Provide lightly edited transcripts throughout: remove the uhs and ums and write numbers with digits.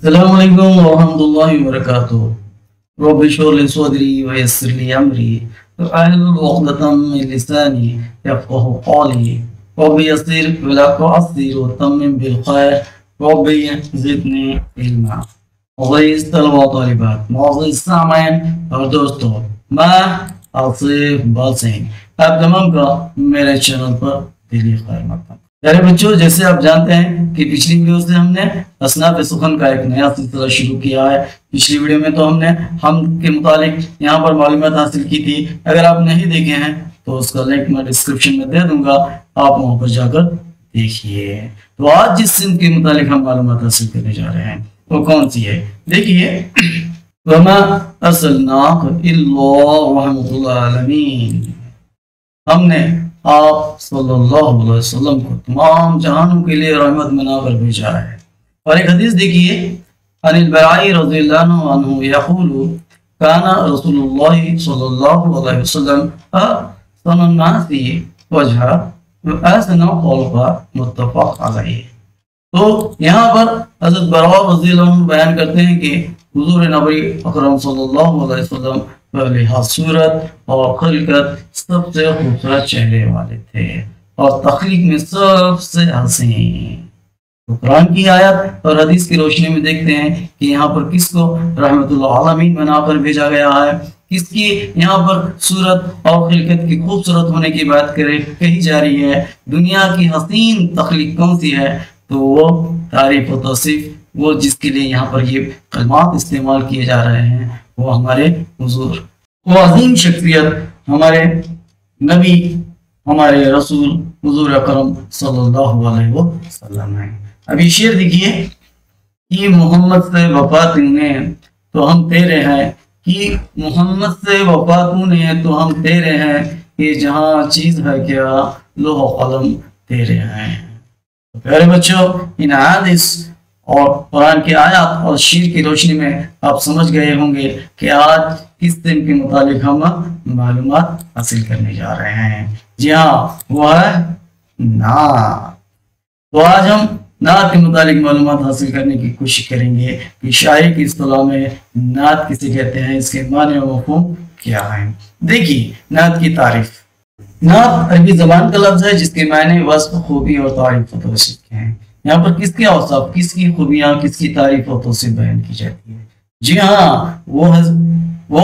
अस्सलामुअलैकुम वरहमतुल्लाहि वबरकातुहू। रब्बि इश्रह ली सदरी व यस्सिर ली अमरी वाहलुल उक़दतम मिन लिसानी यफ़क़हू क़ौली। रब्बि यस्सिर वला तुअस्सिर वतम्मिम बिल खैर। रब्बि ज़िदनी इल्मा। मुअज़्ज़िज़ तलबा व तालिबात, मुअज़्ज़िज़ सामीन और दोस्तों, मैं आसिफ बासिंग आप तमाम का मेरे चैनल पर दिली खैर मक़दम। प्यारे बच्चों, जैसे आप जानते हैं कि पिछली वीडियो से हमने असनाफ़ सुखन का एक नया सिलसिला शुरू किया है। पिछली वीडियो में तो हमने हम के मुतालिक यहाँ पर मालूमात हासिल की थी। अगर आप नहीं देखे हैं तो उसका लिंक मैं डिस्क्रिप्शन में दे दूंगा, आप वहाँ पर जाकर देखिए। तो आज जिस सिंध के मुतालिक हम मालूमात हासिल करने जा रहे हैं वो कौन सी है, देखिए। वमा अर्सलनाका इल्ला रहमतुल आलमीन, हमने आप सल्लल्लाहु अलैहि वसल्लम को तमाम जहानों के लिए रहमत बनाकर भेजा है। और एक हदीस देखिए, अनिल बराई रज़ियल्लाहु अन्हु यक़ूलु काना रसूलुल्लाह सल्लल्लाहु अलैहि वसल्लम अहसनुन नासी वजहा व अहसनु ख़ुलक़ा, मुत्तफ़क़ अलैहि। तो यहाँ पर हज़रत बरा रज़ियल्लाहु अन्हु बयान करते हैं कि हुज़ूर नबी अकरम सल्लल्लाहु अलैहि वसल्लम सूरत और खिलकत सबसे खूबसूरत चेहरे वाले थे और तख्लीक में सबसे हसीन। तो कुरान की आयत और हदीस की रोशनी में देखते हैं कि यहाँ पर किसको रहमतुल आलमीन बनाकर भेजा गया है, किसकी यहाँ पर सूरत और खिलकत की खूबसूरत होने की बात कही जा रही है। दुनिया की हसीन तख्लीक कौन सी है, तो वो तारीफ व तौसीफ, वो जिसके लिए यहाँ पर ये कलमात इस्तेमाल किए जा रहे हैं वो हमारे हुजूर, वो अजीम शख्सियत हमारे नबी, हमारे रसूल हुजूर अकरम सल्लल्लाहु अलैहि वसल्लम है। अभी शेर देखिए कि मोहम्मद से वफा तूने तो हम तेरे हैं, कि मोहम्मद से वफा तूने तो हम तेरे हैं, कि जहाँ चीज है क्या लोह कलम तेरे हैं। तो प्यारे बच्चों, इन हदीस और कुरान की आयत और शेर की रोशनी में आप समझ गए होंगे कि आज किस दिन के मुतालिक हम मालूमात हासिल करने जा रहे हैं। जी हाँ, वो है नात। तो आज हम नात के मुतालिक मालूमात हासिल करने की कोशिश करेंगे कि शायरी की इस्तिलाह में नात किसे कहते हैं, इसके माने और मफ़हूम क्या है। देखिए, नात की तारीफ। नात अरबी जबान का लफ्ज है जिसके माने वस्फ, खूबी और तारीफ व तौसीफ के हैं। यहाँ पर किसके औसाफ, किसकी खूबियां, किसकी तारीफ और तौसीफ बयान की जाती है। जी हाँ, वो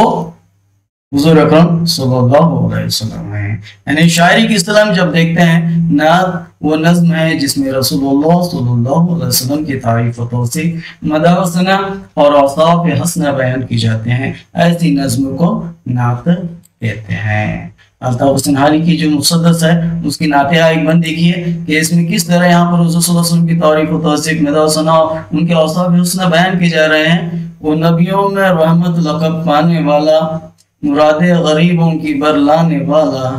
हुजूर अकरम सल्लल्लाहु अलैहि वसल्लम है। यानी शायरी की इस्तिलाह में जब देखते हैं, नात वो नज़्म है जिसमें रसूलुल्लाह सल्लल्लाहु अलैहि वसल्लम की तारीफ और तौसीफ, मदह व सना और औसाफ हसना बयान की जाते हैं। ऐसी नज़्म को नात कहते हैं। अल्ताफ हुसैन हाली की जो मुसद्दस है उसकी नातिया एक बंद देखिए कि इसमें किस तरह यहाँ पर हुज़ूर सल्लल्लाहु अलैहि वसल्लम की तारीफ व तौसीफ, मदह व सना, उनके औसाफ हुस्ना बयान किए जा रहे हैं। वो नबियों में रहमत लक़ब पाने वाला, मुरादे गरीबों की बरलाने वाला,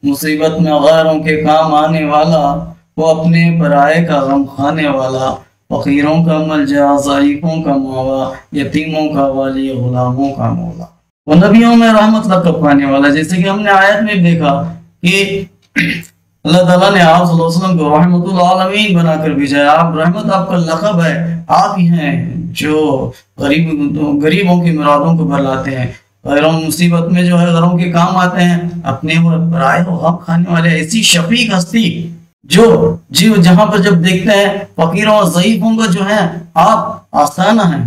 मुसीबत में गैरों के काम आने वाला, वो अपने पराये का गम खाने वाला, फकीरों का मलजा, ज़ईफ़ों का मावा, यतीमों का वाली, गुलामों का मौला। वो नबियों में रहमत लक़ब पाने वाला, जैसे कि हमने आयत में देखा कि अल्लाह ताला ने आप सल्लल्लाहु अलैहि वसल्लम को रहमतुल आलमीन बनाकर भेजा है। आप रहमत, आपका लक़ब है, आप ही हैं जो गरीबों की मुरादों को बरलाते हैं, गैरों मुसीबत में जो है गैरों के काम आते हैं, अपने पराये को गम खाने वाले, ऐसी शफीक हस्ती जो जी जहां पर जब देखते हैं फकीरों और ज़ईफ़ों का जो है आप आस्ताना हैं,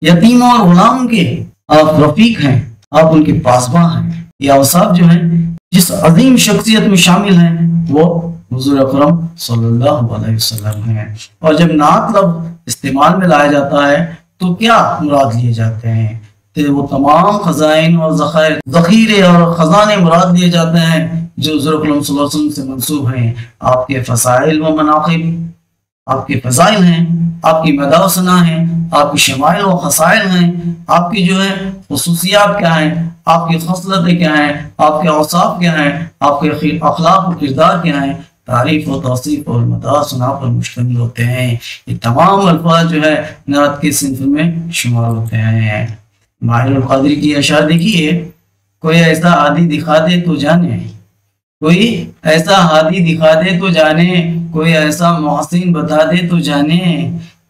यतीमों और गुलामों के आप रफीक हैं, आप उनके पासबां हैं। ये औसाफ जो है जिस अजीम शख्सियत में शामिल हैं वो हुजूर अकरम सल्लल्लाहु अलैहि वसल्लम हैं। और जब नात लफ्ज़ इस्तेमाल में लाया जाता है तो क्या मुराद लिए जाते हैं, तो वो तमाम खजाइन और ज़ख़ीरे और खजाने मुराद लिए जाते हैं जो हुजूर अकरम सल्लल्लाहु अलैहि वसल्लम से मंसूब हैं। आपके फ़ज़ाइल व मनाक़िब, आपके फ़ज़ाइल हैं, आपकी मदह व सना है, आपकी शमाइल व खसाइल हैं, आपकी जो है ख़ुसूसियात क्या हैं, आपकी खसलतें क्या हैं, आपके औसाफ क्या हैं, आपके अखलाक व किरदार क्या हैं, तारीफ व तौसीफ और मदह सना पर मुश्तमिल होते हैं। ये तमाम अल्फाज जो है नात के सिंफ में शुमार होते हैं। माहिरुल क़ादिरी की अशार देखिए, कोई ऐसा हादी दिखा दे तो जाने, कोई ऐसा हादी दिखा दे तो जाने, कोई ऐसा मोहसिन बता दे तो जाने,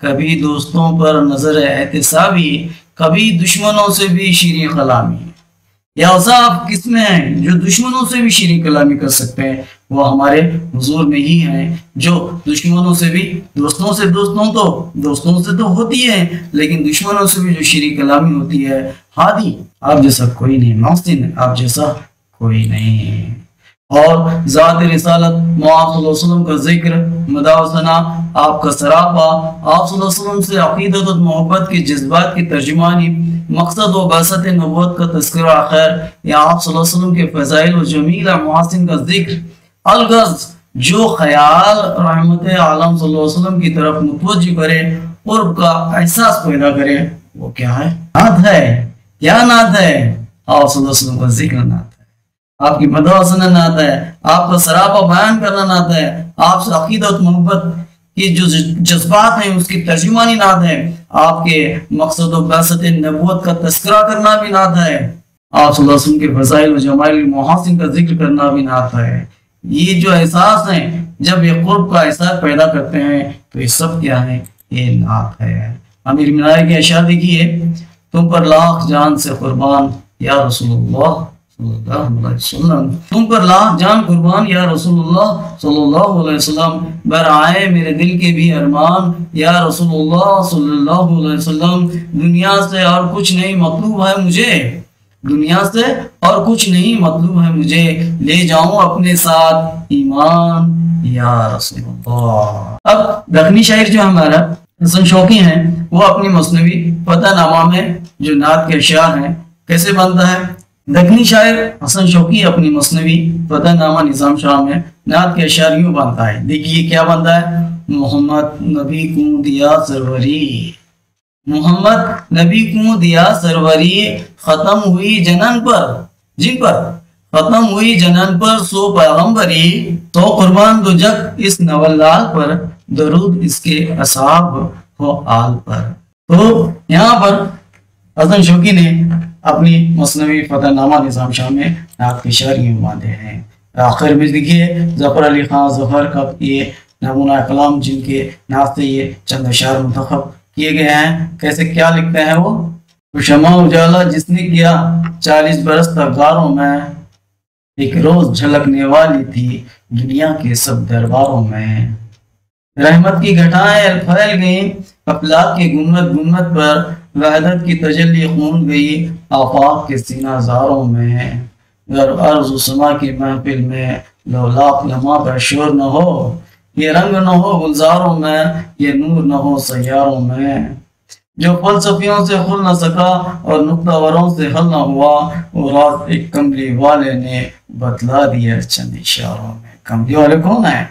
کبھی دوستوں پر نظر احتسابی، کبھی دشمنوں سے بھی شیریں کلامی۔ یہ اوصاف کس میں ہیں؟ جو دشمنوں سے بھی شیریں کلامی کر سکتے ہیں وہ ہمارے حضور میں ہی ہیں، جو دشمنوں سے بھی، دوستوں سے تو ہوتی ہے، لیکن دشمنوں سے بھی جو شیریں کلامی ہوتی ہے۔ ہادی آپ جیسا کوئی نہیں، محسن آپ جیسا کوئی نہیں۔ اور ذات رسالت محمد صلی اللہ علیہ وسلم کا ذکر، مدح و ثنا، آپ کا سراپا، آپ صلی اللہ علیہ وسلم سے عقیدت و محبت کے جذبات کی ترجمانی، مقصد و بعثت نبوت کا تذکرہ خیر، یا آپ صلی اللہ علیہ وسلم کے فضائل و جمیل محاسن کا ذکر۔ الغرض جو خیال رحمت عالم صلی اللہ علیہ وسلم کی طرف متوجہ کرے، قرب کا احساس پیدا کرے، وہ کیا ہے؟ نعت ہے۔ کیا نعت ہے؟ آپ صلی اللہ علیہ وسلم کا ذکر نعت ہے، آپ کی مدح و ثنا نعت ہے، آپ کا سراپا بیان کرنا نعت ہے، آپ سے عقیدت و محبت کی جو جذبات ہیں اس کی ترجمانی نعت ہے، آپ کے مقصد و بعثت نبوت کا تذکرہ کرنا بھی نعت ہے، آپ صلی اللہ علیہ وسلم کے فضائل و جمال محاسن کا ذکر کرنا بھی نعت ہے۔ یہ جو احساس ہیں، جب یہ قرب کا احساس پیدا کرتے ہیں تو یہ سب کیا ہے؟ یہ نعت ہے۔ امیر منائی کے اشعار دیکھیے، تم پر لاکھ جان سے قربان یا رسول اللہ صلی اللہ علیہ وسلم، تم پر لاکھ جان قربان یا رسول اللہ صلی اللہ علیہ وسلم، برآئے میرے دل کے بھی ارمان یا رسول اللہ صلی اللہ علیہ وسلم، دنیا سے اور کچھ نہیں مطلوب ہے مجھے، دنیا سے اور کچھ نہیں مطلوب ہے مجھے، لے جاؤں اپنے ساتھ ایمان یا رسول اللہ۔ اب دکنی شاعر جو ہمارا حسن شوقی ہیں، وہ اپنی مثنوی فتح نامہ میں جو نعت کے اشعار ہیں کیسے بنتا ہے؟ دکنی شاعر حسن شوقی اپنی مثنوی فتح نامہ نظام شاہ میں نعت کے اشعار یوں بنتا ہے، دیکھیے کیا بنتا ہے۔ محمد نبی کو دیا سروری، محمد نبی کو دیا سروری، ختم ہوئی جنن پر، جن پر ختم ہوئی جنن پر سو پیغمبری، تو قربان دو جگ اس نولال پر، درود اس کے اصحاب و آل پر۔ تو یہاں پر حسن شوقی نے اپنی مثنوی فتح نامہ نظام شاہ میں نعت کے اشعار یوں باندھے ہیں۔ آخر میں دیکھیے ظفر علی خان ظفر کا یہ نمونہ کلام جن کے نعت سے یہ چند اشعار منتخب کیے گئے ہیں، کیسے کیا لکھتے ہیں وہ؟ شمع اجالا جس نے کیا 40 برس تک غاروں میں، ایک روز جھلکنے والی تھی دنیا کے سب درباروں میں، رحمت کی گھٹائیں پھیل گئیں افلاک کے گنبد گنبد پر، وحدت کی تجلی خون گئی آفاق کے سینہ زاروں میں، گر ارض و سما کی محفل میں لولاق لمحہ پر شور نہ ہو، یہ رنگ نہ ہو گلزاروں میں، یہ نور نہ ہو سیاروں میں، جو فلسفیوں سے کھل نہ سکا اور نقطہ وروں سے حل نہ ہوا، وہ راز ایک کملی والے نے بتلا دیا چند اشاروں میں۔ کملی والے کون ہیں؟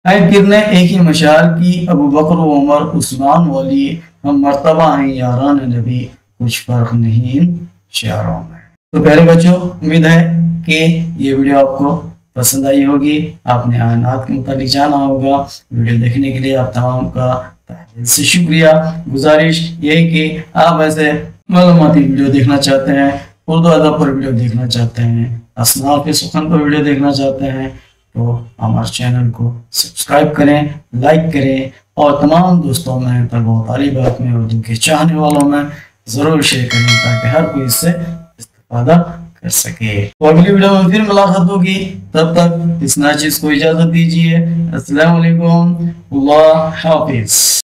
کرنے ایک ہی مشعل کی، ابو بکر و عمر عثمان والی، ہم مرتبہ ہیں یاران نبی، کچھ فرق نہیں ان شعروں میں۔ تو پیارے بچوں، امید ہے کہ یہ ویڈیو آپ کو پسند آئی ہوگی، آپ نے آیات کے متعلق جانا ہوگا۔ ویڈیو دیکھنے کے لیے آپ تمام کا تہہ دل سے شکریہ۔ گزارش یہ ہے کہ آپ ایسے معلوماتی ویڈیو دیکھنا چاہتے ہیں، اردو ادب پر ویڈیو دیکھنا چاہتے ہیں، اصناف سخن پر ویڈیو دیکھنا چاہتے ہیں، تو ہمارے چینل کو سبسکرائب کریں، لائک کریں، اور تمام دوستوں میں، طلبہ و طالبات میں، اردو کے چاہنے والوں میں ضرور شیئر کریں تاکہ ہر کوئی اس سے استفادہ کر سکے۔ تو اگلی ویڈیو میں پھر ملاقات ہوگی، تب تک اس ناچیز کو اجازت دیجیے۔ السلام علیکم، اللہ حافظ۔